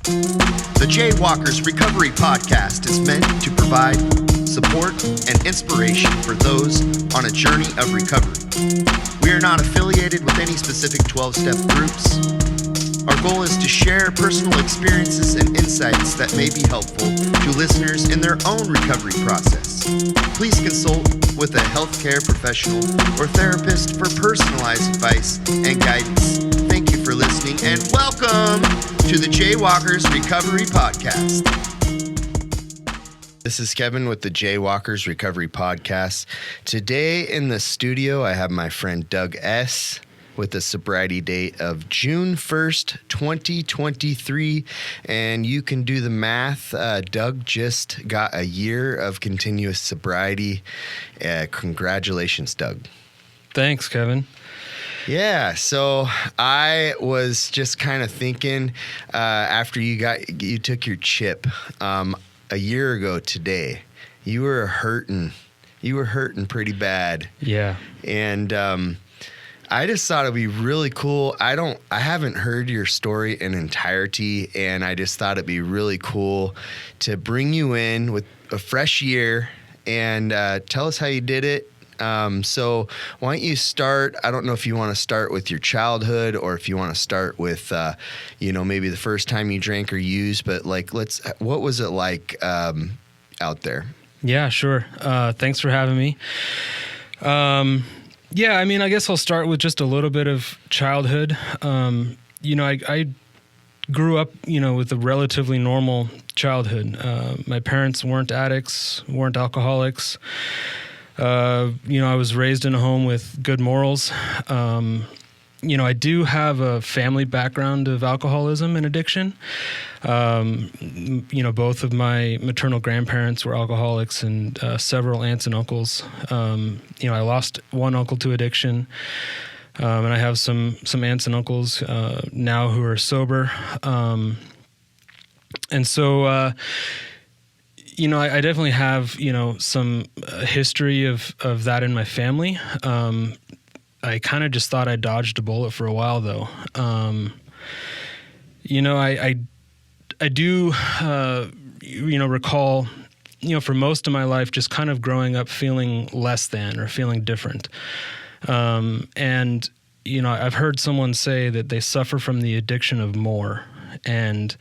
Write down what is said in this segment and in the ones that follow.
The Jaywalkers Recovery Podcast is meant to provide support and inspiration for those on a journey of recovery. We are not affiliated with any specific 12-step groups. Our goal is to share personal experiences and insights that may be helpful to listeners in their own recovery process. Please consult with a healthcare professional or therapist for personalized advice and guidance. Thank you for listening and welcome to the Jaywalkers Recovery Podcast. This is Kevin with the Jaywalkers Recovery Podcast. Today in the studio, I have my friend Doug S. with a sobriety date of June 1st, 2023. And you can do the math. Doug just got a year of continuous sobriety. Congratulations, Doug. Thanks, Kevin. Yeah, so I was just kind of thinking after you took your chip a year ago today, you were hurting pretty bad. Yeah. And I just thought it'd be really cool. I haven't heard your story in entirety, and I just thought it'd be really cool to bring you in with a fresh year and tell us how you did it. So why don't you start? I don't know if you want to start with your childhood or if you want to start with, maybe the first time you drank or used, but what was it like out there? Yeah, sure. Thanks for having me. Yeah, I mean, I guess I'll start with just a little bit of childhood. I grew up, with a relatively normal childhood. My parents weren't addicts, weren't alcoholics. I was raised in a home with good morals. I do have a family background of alcoholism and addiction. Both of my maternal grandparents were alcoholics and several aunts and uncles. I lost one uncle to addiction, and I have some aunts and uncles now who are sober. I definitely have, some history of that in my family. I kind of just thought I dodged a bullet for a while, though. I do, recall, for most of my life, just kind of growing up feeling less than or feeling different. I've heard someone say that they suffer from the addiction of more. And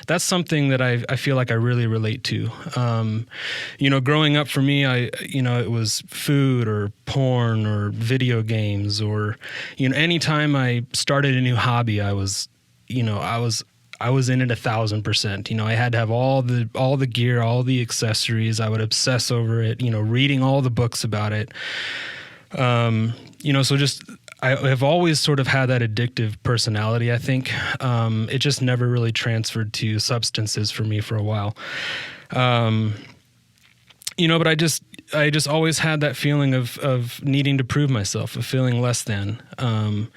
that's something that I feel like I really relate to. Growing up for me, it was food or porn or video games or, anytime I started a new hobby, I was in it 1,000%. I had to have all the gear, all the accessories. I would obsess over it, reading all the books about it. I have always sort of had that addictive personality, I think. It just never really transferred to substances for me for a while. But I just always had that feeling of needing to prove myself, of feeling less than. For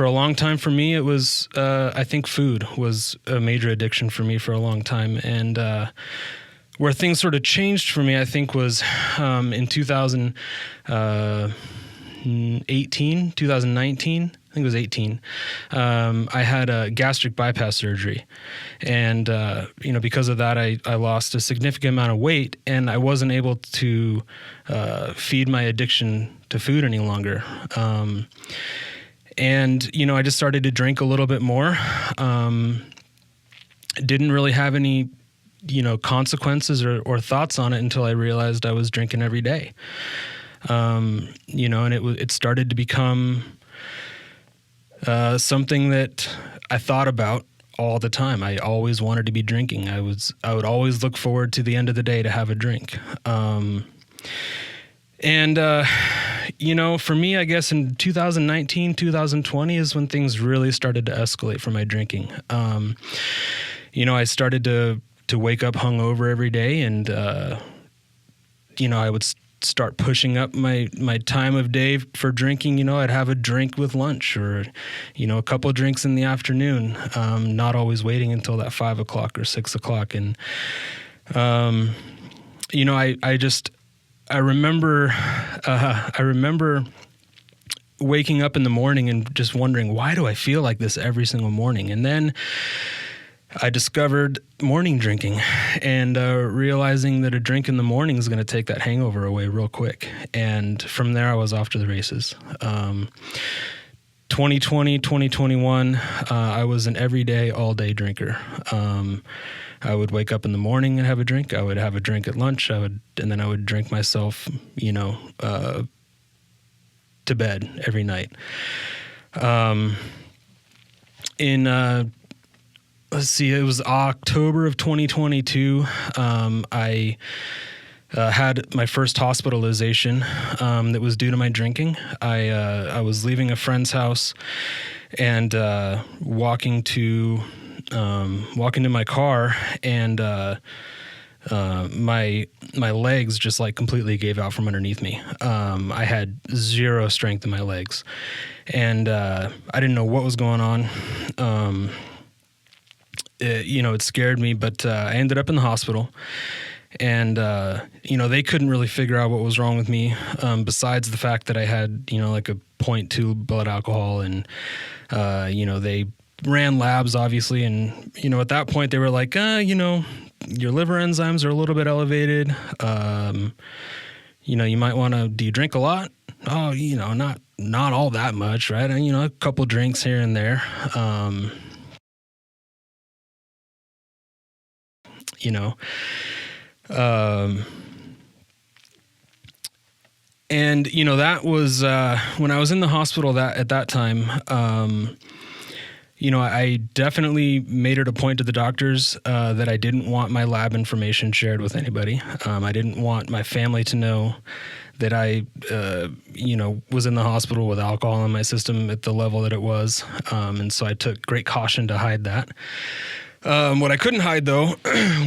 a long time for me, it was, I think food was a major addiction for me for a long time. And where things sort of changed for me, I think, was in 2019, I think it was 18, I had a gastric bypass surgery. And, because of that, I lost a significant amount of weight, and I wasn't able to feed my addiction to food any longer. I just started to drink a little bit more. Didn't really have any, consequences or thoughts on it until I realized I was drinking every day. And it started to become something that I thought about all the time. I always wanted to be drinking. I would always look forward to the end of the day to have a drink. For me, I guess in 2019, 2020 is when things really started to escalate for my drinking. I started to wake up hungover every day, and I would start pushing up my time of day for drinking. I'd have a drink with lunch or, a couple of drinks in the afternoon, not always waiting until that 5 o'clock or 6 o'clock. And, I remember waking up in the morning and just wondering, why do I feel like this every single morning? And then, I discovered morning drinking and realizing that a drink in the morning is going to take that hangover away real quick. And from there, I was off to the races. 2020, 2021, I was an everyday, all-day drinker. I would wake up in the morning and have a drink. I would have a drink at lunch. And then I would drink myself, to bed every night. Let's see, it was October of 2022. I had my first hospitalization that was due to my drinking. I was leaving a friend's house and walking to my car, and my legs just like completely gave out from underneath me. I had zero strength in my legs, and I didn't know what was going on. It scared me, but I ended up in the hospital, and they couldn't really figure out what was wrong with me, besides the fact that I had like a 0.2 blood alcohol, and they ran labs obviously, and at that point they were like, your liver enzymes are a little bit elevated. You might want to. Do you drink a lot? Oh, not all that much, right? And a couple drinks here and there. And that was when I was in the hospital. That at that time, I definitely made it a point to the doctors that I didn't want my lab information shared with anybody. I didn't want my family to know that I, was in the hospital with alcohol in my system at the level that it was. And so I took great caution to hide that. What I couldn't hide, though,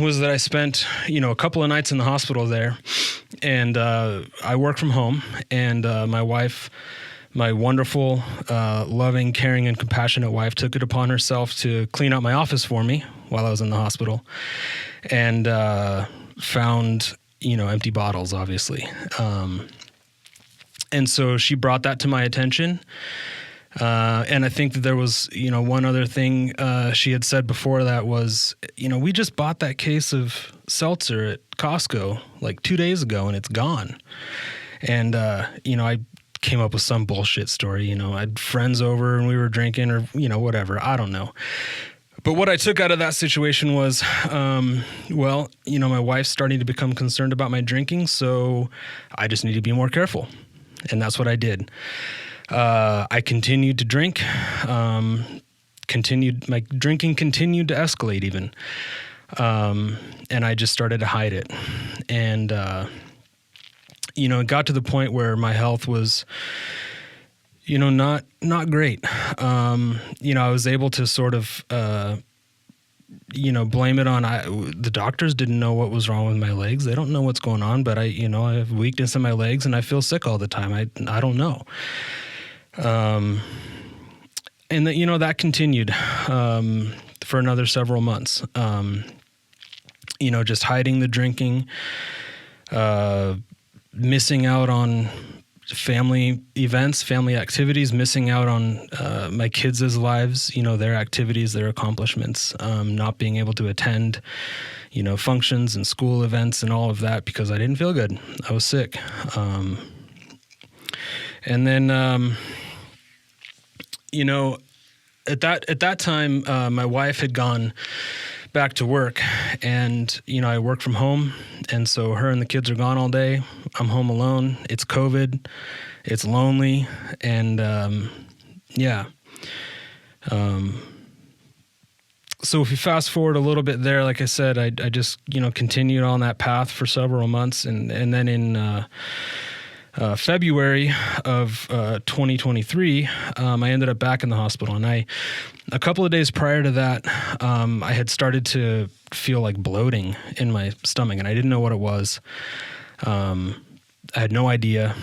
was that I spent, a couple of nights in the hospital there, and I work from home, and my wife, my wonderful, loving, caring, and compassionate wife, took it upon herself to clean out my office for me while I was in the hospital, and found, empty bottles, obviously. And so she brought that to my attention. And I think that there was, one other thing she had said before that was, we just bought that case of seltzer at Costco like 2 days ago and it's gone. And, I came up with some bullshit story. I had friends over and we were drinking or, whatever. I don't know. But what I took out of that situation was, my wife's starting to become concerned about my drinking. So I just need to be more careful. And that's what I did. I continued to drink, my drinking continued to escalate even. And I just started to hide it. And, it got to the point where my health was, not great. I was able to sort of, blame it on, the doctors didn't know what was wrong with my legs. They don't know what's going on, but I have weakness in my legs and I feel sick all the time. I don't know. And that, that continued, for another several months, just hiding the drinking, missing out on family events, family activities, missing out on, my kids' lives, their activities, their accomplishments, not being able to attend, functions and school events and all of that because I didn't feel good. I was sick. And then, at that time, my wife had gone back to work and, I work from home. And so her and the kids are gone all day. I'm home alone. It's COVID. It's lonely. And, so if you fast forward a little bit there, like I said, I just, continued on that path for several months. And then in, February of 2023, I ended up back in the hospital. And a couple of days prior to that, I had started to feel like bloating in my stomach, and I didn't know what it was. I had no idea.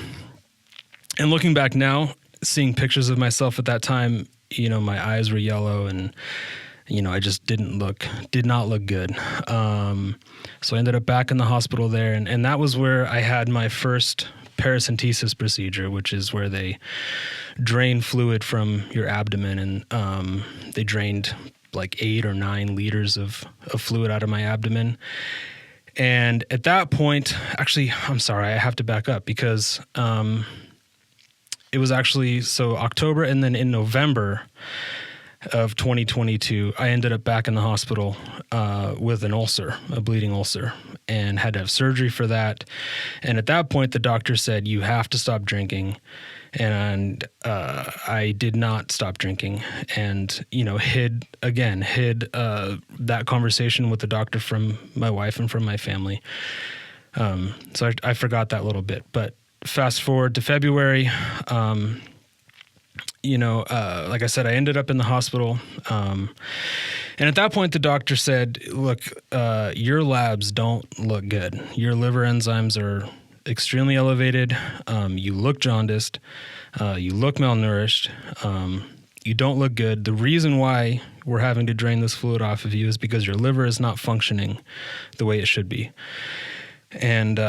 And looking back now, seeing pictures of myself at that time, my eyes were yellow and, I just did not look good. So I ended up back in the hospital there. And that was where I had my first paracentesis procedure, which is where they drain fluid from your abdomen, and they drained like 8 or 9 liters of fluid out of my abdomen. And at that point, actually, I'm sorry, I have to back up because it was actually, so October, and then in November of 2022, I ended up back in the hospital with an ulcer, a bleeding ulcer, and had to have surgery for that. And at that point, the doctor said, you have to stop drinking. And I did not stop drinking, and, hid that conversation with the doctor from my wife and from my family. So I forgot that little bit. But fast forward to February, like I said, I ended up in the hospital. And at that point, the doctor said, look, your labs don't look good. Your liver enzymes are extremely elevated. You look jaundiced. You look malnourished. You don't look good. The reason why we're having to drain this fluid off of you is because your liver is not functioning the way it should be. And,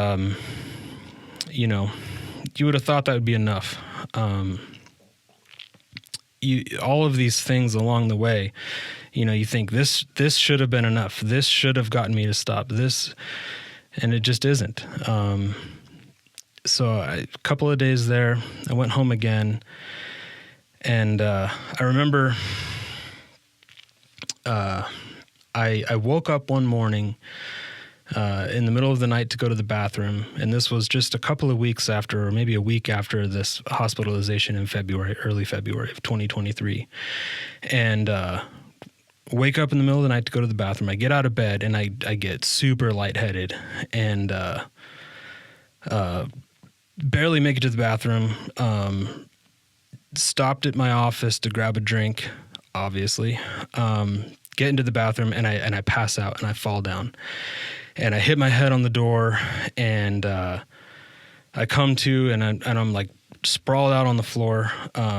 you would have thought that would be enough. All of these things along the way, you think this should have been enough. This should have gotten me to stop this. And it just isn't. So a couple of days there, I went home again, and I remember I woke up one morning in the middle of the night to go to the bathroom, and this was just a couple of weeks after, or maybe a week after this hospitalization in early February of 2023, and wake up in the middle of the night to go to the bathroom. I get out of bed, and I get super lightheaded, and barely make it to the bathroom. Stopped at my office to grab a drink, obviously. Get into the bathroom, and I pass out, and I fall down. And I hit my head on the door, and I come to, and I'm like sprawled out on the floor,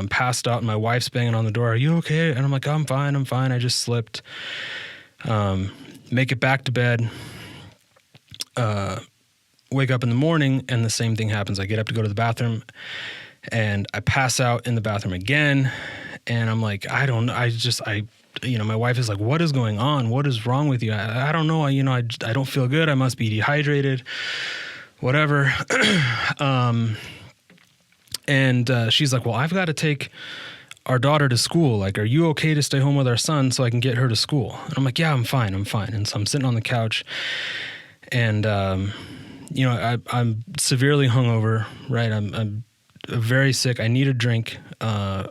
passed out, and my wife's banging on the door. Are you okay? And I'm like, I'm fine. I just slipped. Make it back to bed. Wake up in the morning, and the same thing happens. I get up to go to the bathroom, and I pass out in the bathroom again. And I'm like, I don't know. My wife is like, what is going on? What is wrong with you? I don't know. I don't feel good. I must be dehydrated, whatever. And she's like, well, I've got to take our daughter to school. Like, are you okay to stay home with our son so I can get her to school? And I'm like, yeah, I'm fine. And so I'm sitting on the couch, and, I'm severely hungover, right? I'm very sick. I need a drink, and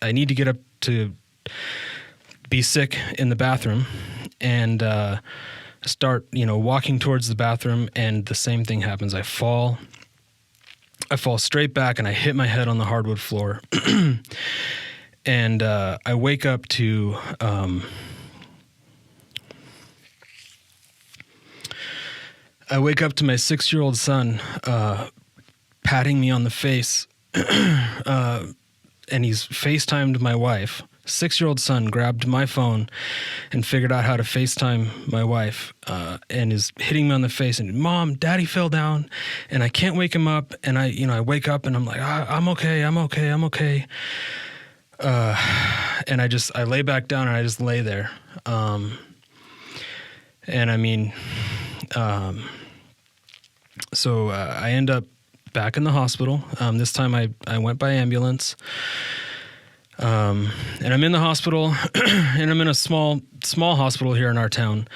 I need to get up to be sick in the bathroom, and start, walking towards the bathroom, and the same thing happens. I fall straight back, and I hit my head on the hardwood floor. And I wake up to my 6-year-old son patting me on the face, and he's FaceTimed my wife. 6-year-old son grabbed my phone and figured out how to FaceTime my wife, and is hitting me on the face, and, Mom, Daddy fell down, and I can't wake him up. And I wake up, and I'm like, I'm okay. And I lay back down, and I just lay there. So I end up back in the hospital. This time I went by ambulance. And I'm in the hospital, and I'm in a small hospital here in our town.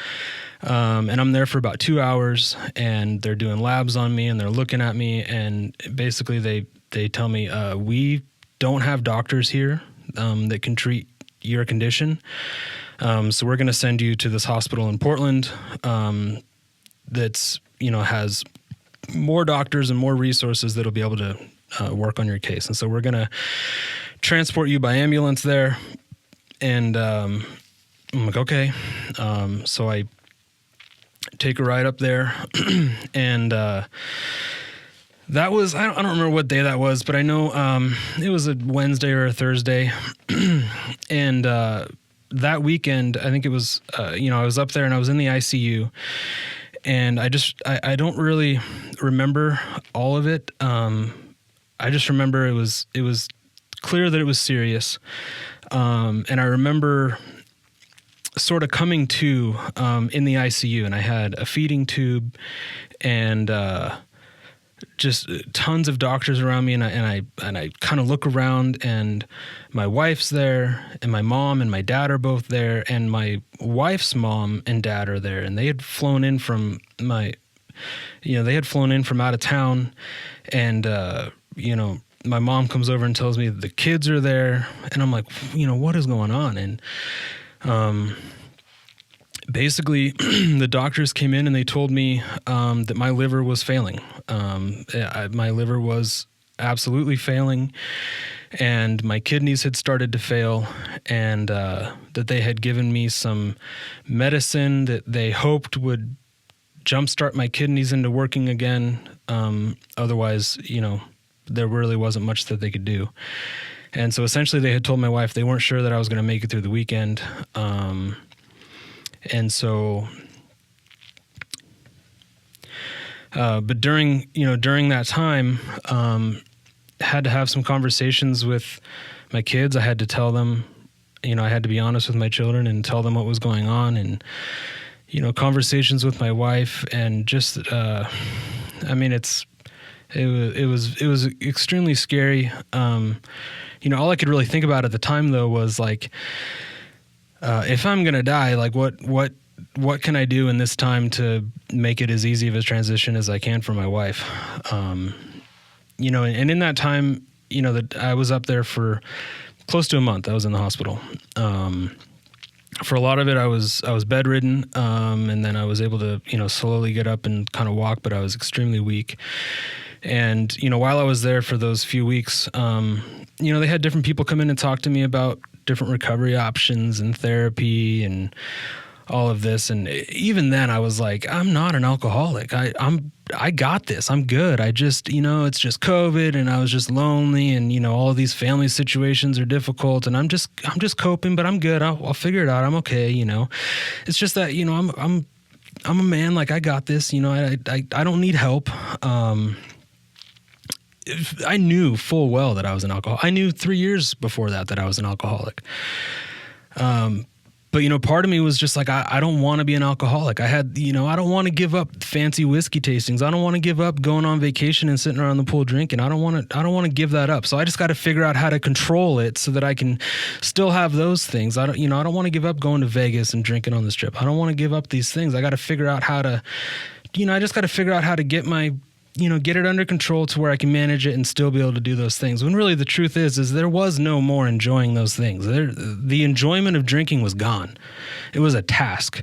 And I'm there for about 2 hours, and they're doing labs on me, and they're looking at me, and basically they tell me, we don't have doctors here that can treat your condition. So we're going to send you to this hospital in Portland that's, has more doctors and more resources that'll be able to work on your case. And so we're going to transport you by ambulance there. And I'm like, okay. So I take a ride up there, and that was, I don't remember what day that was, but I know it was a Wednesday or a Thursday. And that weekend, I think it was, I was up there, and I was in the ICU. And I don't really remember all of it. I just remember it was clear that it was serious. And I remember sort of coming to in the ICU, and I had a feeding tube and just tons of doctors around me, and I kind of look around, and my wife's there, and my mom and my dad are both there, and my wife's mom and dad are there, and they had flown in from out of town, and my mom comes over and tells me the kids are there, and I'm like, what is going on? And basically, the doctors came in and they told me that my liver was failing. My liver was absolutely failing, and my kidneys had started to fail, and that they had given me some medicine that they hoped would jumpstart my kidneys into working again. Otherwise, there really wasn't much that they could do. And so essentially they had told my wife they weren't sure that I was going to make it through the weekend. And so, but during that time, had to have some conversations with my kids. I had to tell them, I had to be honest with my children and tell them what was going on, and, conversations with my wife, and just, it was extremely scary. All I could really think about at the time though was like, if I'm going to die, like what can I do in this time to make it as easy of a transition as I can for my wife? And in that time, that I was up there for close to a month. I was in the hospital. For a lot of it, I was bedridden. And then I was able to, slowly get up and kind of walk, but I was extremely weak. And, while I was there for those few weeks, they had different people come in and talk to me about different recovery options and therapy and all of this. And even then I was like, I'm not an alcoholic. I got this. I'm good. I just, it's just COVID, and I was just lonely, and, all of these family situations are difficult, and I'm just coping, but I'm good. I'll figure it out. I'm okay. It's just that, I'm a man. Like, I got this, I don't need help. I knew full well that I was an alcoholic. I knew 3 years before that I was an alcoholic. But, part of me was just like, I don't want to be an alcoholic. I don't want to give up fancy whiskey tastings. I don't want to give up going on vacation and sitting around the pool drinking. I don't want to give that up. So I just got to figure out how to control it so that I can still have those things. I don't want to give up going to Vegas and drinking on the Strip. I don't want to give up these things. I got to figure out how to, I just got to figure out how to get get it under control to where I can manage it and still be able to do those things. When really the truth is there was no more enjoying those things. The enjoyment of drinking was gone. It was a task.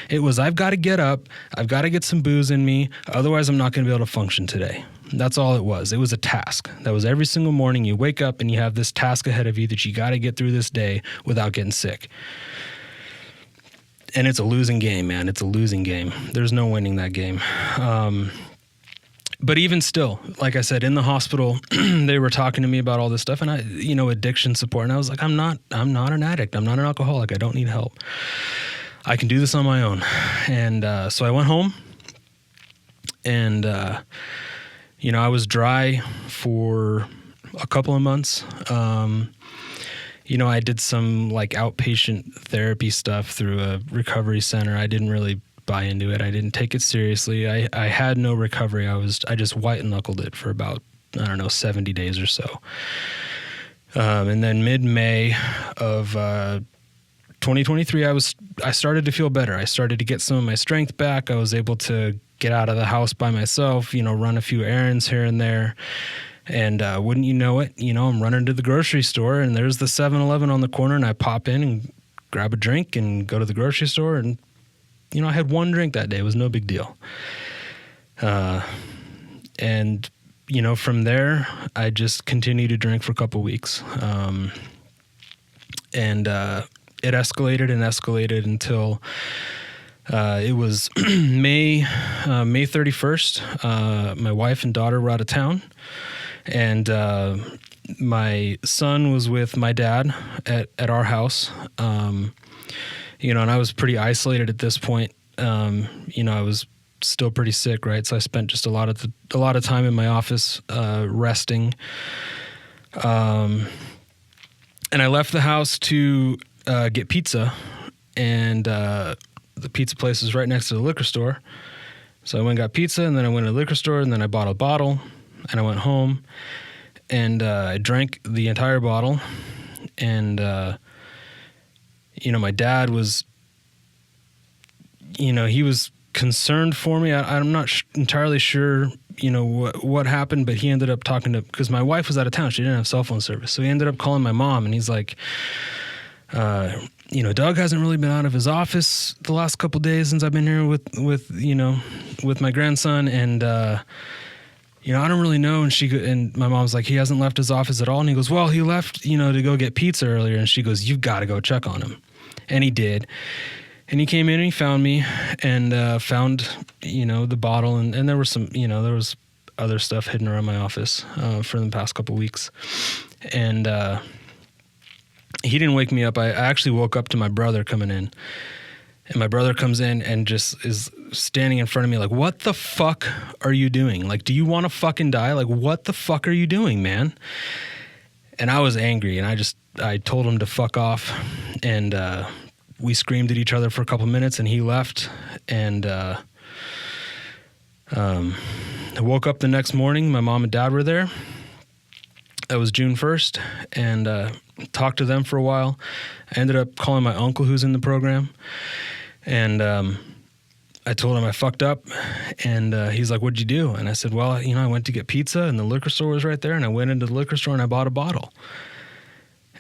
It was, I've got to get up. I've got to get some booze in me. Otherwise, I'm not going to be able to function today. That's all it was. It was a task. That was every single morning you wake up and you have this task ahead of you that you got to get through this day without getting sick. And it's a losing game, man. It's a losing game. There's no winning that game. But even still, like I said, in the hospital, they were talking to me about all this stuff, and addiction support. And I was like, I'm not an addict. I'm not an alcoholic. I don't need help. I can do this on my own. And so I went home, and I was dry for a couple of months. I did some like outpatient therapy stuff through a recovery center. I didn't really buy into it. I didn't take it seriously. I had no recovery. I just white knuckled it for about, 70 days or so. And then mid-May of 2023, I started to feel better. I started to get some of my strength back. I was able to get out of the house by myself, run a few errands here and there. And wouldn't you know it, I'm running to the grocery store, and there's the 7-Eleven on the corner, and I pop in and grab a drink and go to the grocery store, and I had one drink that day. It was no big deal. And, from there, I just continued to drink for a couple weeks. And it escalated until it was May 31st. My wife and daughter were out of town, and my son was with my dad at our house. And I was pretty isolated at this point. I was still pretty sick, right? So I spent just a lot of time in my office, resting. And I left the house to get pizza, and the pizza place is right next to the liquor store. So I went and got pizza, and then I went to the liquor store, and then I bought a bottle, and I went home, and I drank the entire bottle. And, my dad was, he was concerned for me. I'm not entirely sure, what happened, but he ended up talking to, because my wife was out of town. She didn't have cell phone service. So he ended up calling my mom, and he's like, Doug hasn't really been out of his office the last couple of days since I've been here with my grandson. And, I don't really know. And my mom's like, he hasn't left his office at all. And he goes, well, he left, to go get pizza earlier. And she goes, you've got to go check on him. And he did. And he came in and he found me and found, the bottle. And there was some, there was other stuff hidden around my office for the past couple of weeks. And he didn't wake me up. I actually woke up to my brother coming in. And my brother comes in and just is standing in front of me like, what the fuck are you doing? Like, do you want to fucking die? Like, what the fuck are you doing, man? And I was angry, and I told him to fuck off. And we screamed at each other for a couple minutes, and he left. And I woke up the next morning. My mom and dad were there. That was June 1st. And talked to them for a while. I ended up calling my uncle who's in the program. And I told him I fucked up, and he's like, what'd you do? And I said, well, I went to get pizza, and the liquor store was right there, and I went into the liquor store, and I bought a bottle.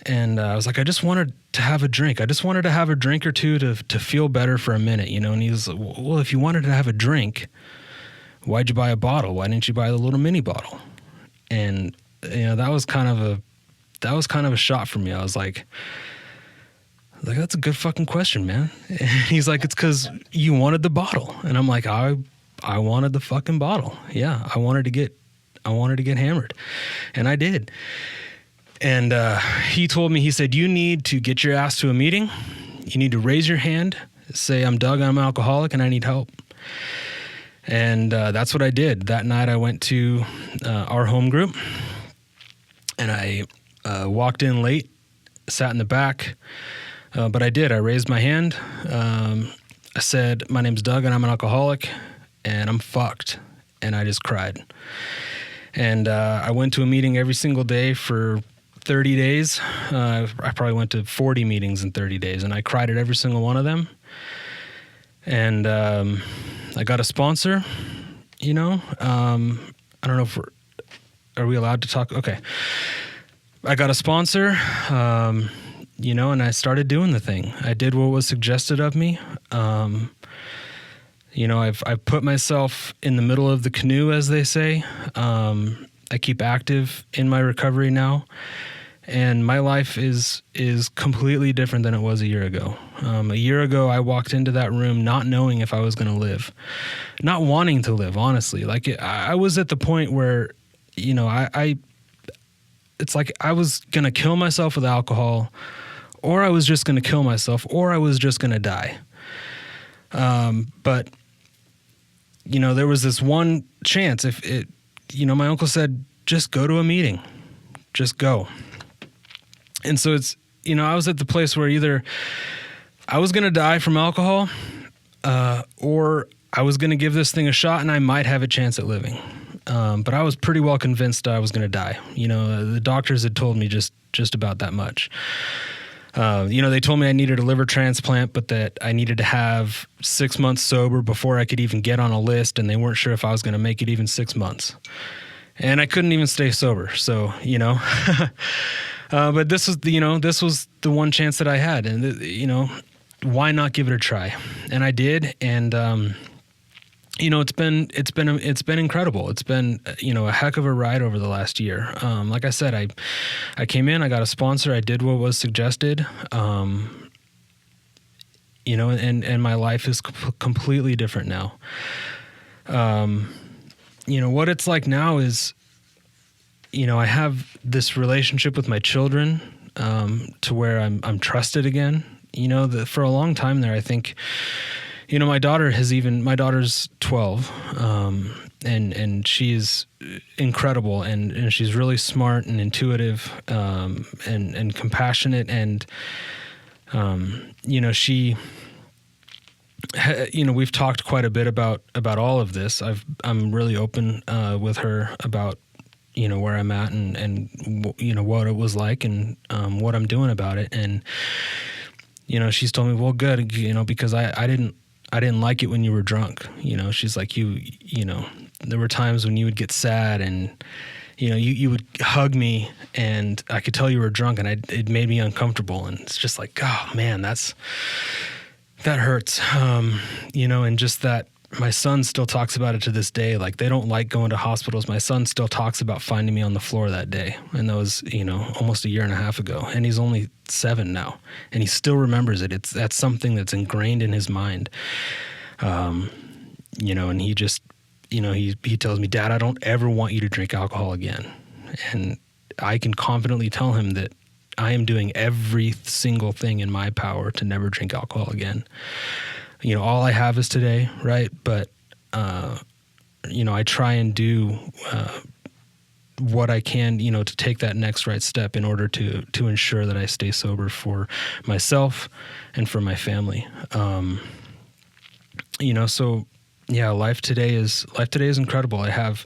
And I was like, I just wanted to have a drink. I just wanted to have a drink or two to feel better for a minute, And he was like, well, if you wanted to have a drink, why'd you buy a bottle? Why didn't you buy the little mini bottle? And, that was kind of a shot for me. I was like, that's a good fucking question, man. And he's like, it's because you wanted the bottle. And I'm like, I wanted the fucking bottle. Yeah, I wanted to get hammered. And I did. And he told me, he said, you need to get your ass to a meeting. You need to raise your hand, say, I'm Doug, I'm an alcoholic, and I need help. And that's what I did. That night I went to our home group, and I walked in late, sat in the back. But I did. I raised my hand. I said, my name's Doug, and I'm an alcoholic, and I'm fucked. And I just cried. And I went to a meeting every single day for 30 days. I probably went to 40 meetings in 30 days, and I cried at every single one of them. And I got a sponsor, I don't know if are we allowed to talk? Okay. I got a sponsor, and I started doing the thing. I did what was suggested of me. I've put myself in the middle of the canoe, as they say. I keep active in my recovery now, and my life is completely different than it was a year ago. A year ago, I walked into that room not knowing if I was going to live, not wanting to live, honestly. Like I was at the point where, it's like I was going to kill myself with alcohol, or I was just going to kill myself, or I was just going to die. But, there was this one chance. My uncle said, just go to a meeting, just go. And so it's, I was at the place where either I was going to die from alcohol, or I was going to give this thing a shot and I might have a chance at living. But I was pretty well convinced I was going to die. The doctors had told me just about that much. They told me I needed a liver transplant, but that I needed to have 6 months sober before I could even get on a list, and they weren't sure if I was going to make it even 6 months. And I couldn't even stay sober. So, but this was the one chance that I had, and why not give it a try? And I did. And, it's been incredible. It's been, a heck of a ride over the last year. Like I said, I came in, I got a sponsor, I did what was suggested, and my life is completely different now. What it's like now is, I have this relationship with my children, to where I'm trusted again. For a long time there, I think, my daughter's 12, and she's incredible, and she's really smart and intuitive, and compassionate, and we've talked quite a bit about all of this. I'm really open with her about where I'm at and what it was like and what I'm doing about it. And she's told me, well, good, because I didn't like it when you were drunk. She's like, there were times when you would get sad and you would hug me and I could tell you were drunk, and it made me uncomfortable. And it's just like, oh man, that hurts. And just that my son still talks about it to this day. Like, they don't like going to hospitals. My son still talks about finding me on the floor that day. And that was, almost a year and a half ago, and he's only 7 now, and he still remembers it. That's something that's ingrained in his mind. And he just, he tells me, Dad, I don't ever want you to drink alcohol again. And I can confidently tell him that I am doing every single thing in my power to never drink alcohol again. All I have is today, right? But, I try and do what I can, to take that next right step in order to ensure that I stay sober for myself and for my family. So yeah, life today is incredible. I have,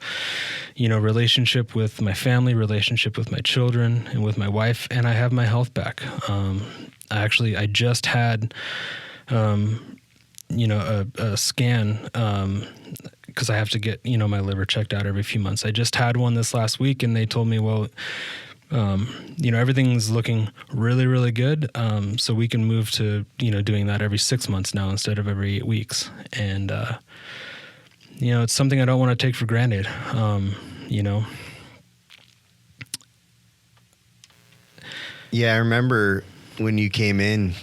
relationship with my family, relationship with my children and with my wife, and I have my health back. I just had, a scan, because I have to get, my liver checked out every few months. I just had one this last week, and they told me, well, everything's looking really, really good. So we can move to, doing that every 6 months now instead of every 8 weeks. And, it's something I don't want to take for granted. Yeah, I remember when you came in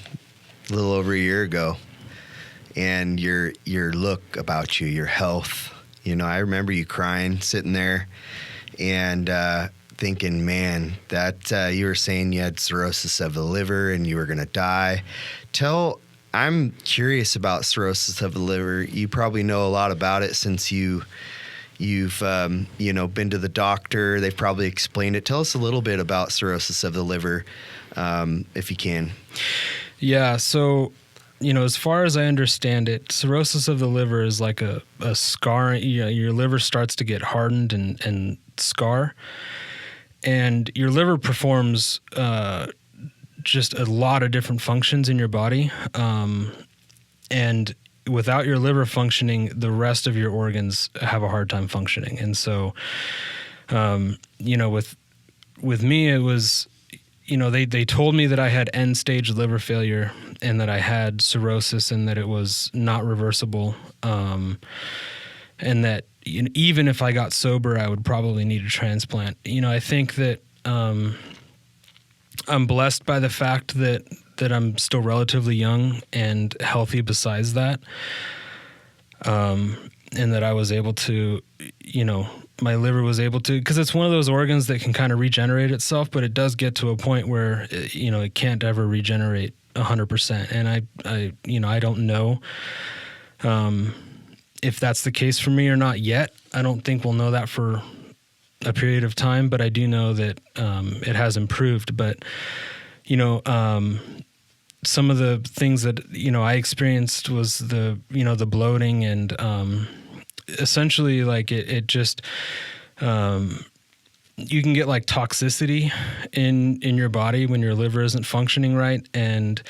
a little over a year ago, and your look about you, your health. I remember you crying, sitting there, and thinking, man, that you were saying you had cirrhosis of the liver and you were going to die. I'm curious about cirrhosis of the liver. You probably know a lot about it since you've been to the doctor. They've probably explained it. Tell us a little bit about cirrhosis of the liver, if you can. Yeah. So, as far as I understand it, cirrhosis of the liver is like a scar. Your liver starts to get hardened and scar, and your liver performs just a lot of different functions in your body. And without your liver functioning, the rest of your organs have a hard time functioning. And so, with me, it was, they told me that I had end stage liver failure and that I had cirrhosis and that it was not reversible. And that even if I got sober, I would probably need a transplant. I think that, I'm blessed by the fact that I'm still relatively young and healthy besides that. And that I was able to, my liver was able to, because it's one of those organs that can kind of regenerate itself, but it does get to a point where, it can't ever regenerate 100%. And I don't know if that's the case for me or not yet. I don't think we'll know that for a period of time, but I do know that it has improved. But, some of the things that, I experienced was the bloating and essentially like it just, you can get like toxicity in your body when your liver isn't functioning right. And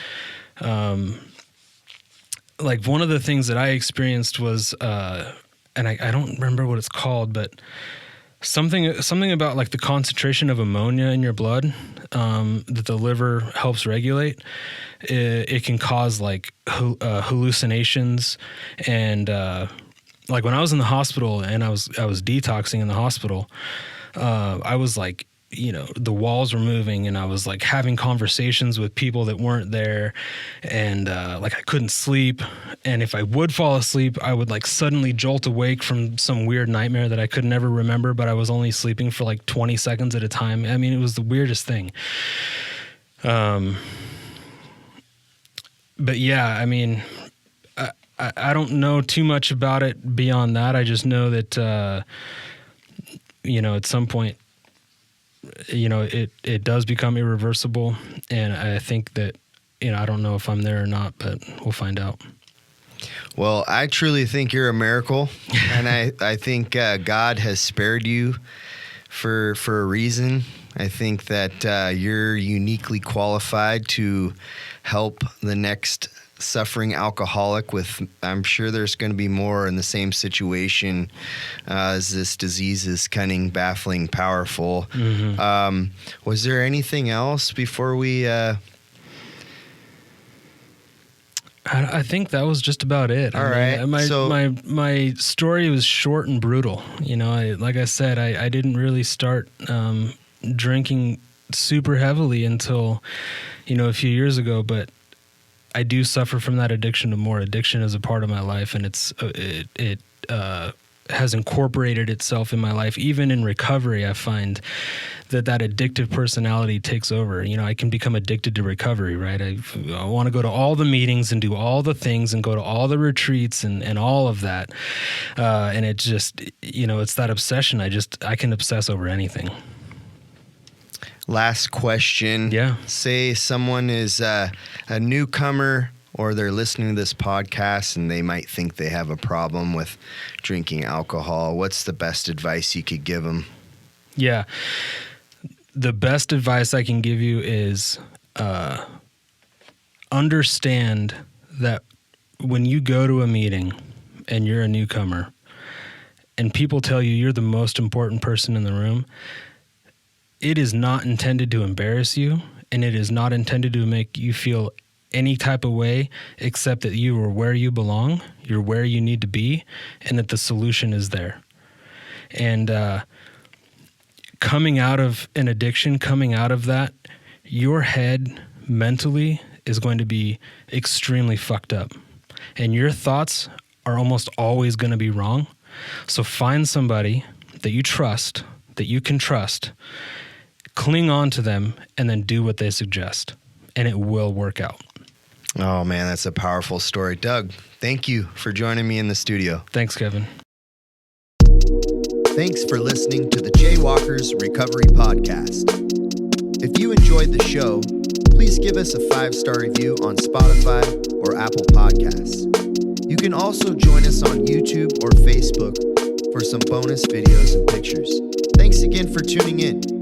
like one of the things that I experienced was, and I don't remember what it's called, but something about like the concentration of ammonia in your blood that the liver helps regulate. It can cause like hallucinations, and like when I was in the hospital and I was detoxing in the hospital, I was like, the walls were moving and I was like having conversations with people that weren't there, and like I couldn't sleep. And if I would fall asleep, I would like suddenly jolt awake from some weird nightmare that I could never remember, but I was only sleeping for like 20 seconds at a time. I mean, it was the weirdest thing. But yeah, I mean, I don't know too much about it beyond that. I just know that, at some point, it does become irreversible. And I think that, I don't know if I'm there or not, but we'll find out. Well, I truly think you're a miracle. And I think God has spared you for a reason. I think that you're uniquely qualified to help the next suffering alcoholic with, I'm sure there's going to be more in the same situation as this disease is cunning, baffling, powerful. Mm-hmm. Was there anything else before we... I think that was just about it. All right. My story was short and brutal. Like I said, I didn't really start drinking super heavily until, a few years ago, but I do suffer from that addiction to more. Addiction is a part of my life, and it has incorporated itself in my life. Even in recovery, I find that addictive personality takes over. I can become addicted to recovery, right? I want to go to all the meetings and do all the things and go to all the retreats and all of that. And it just, it's that obsession. I can obsess over anything. Last question. Yeah. Say someone is a newcomer or they're listening to this podcast and they might think they have a problem with drinking alcohol. What's the best advice you could give them? Yeah. The best advice I can give you is understand that when you go to a meeting and you're a newcomer and people tell you you're the most important person in the room, it is not intended to embarrass you, and it is not intended to make you feel any type of way except that you are where you belong, you're where you need to be, and that the solution is there. And coming out of an addiction, coming out of that, your head mentally is going to be extremely fucked up. And your thoughts are almost always going to be wrong. So find somebody that you trust, that you can trust, cling on to them, and then do what they suggest. And it will work out. Oh, man, that's a powerful story. Doug, thank you for joining me in the studio. Thanks, Kevin. Thanks for listening to the Jaywalkers Recovery Podcast. If you enjoyed the show, please give us a 5-star review on Spotify or Apple Podcasts. You can also join us on YouTube or Facebook for some bonus videos and pictures. Thanks again for tuning in.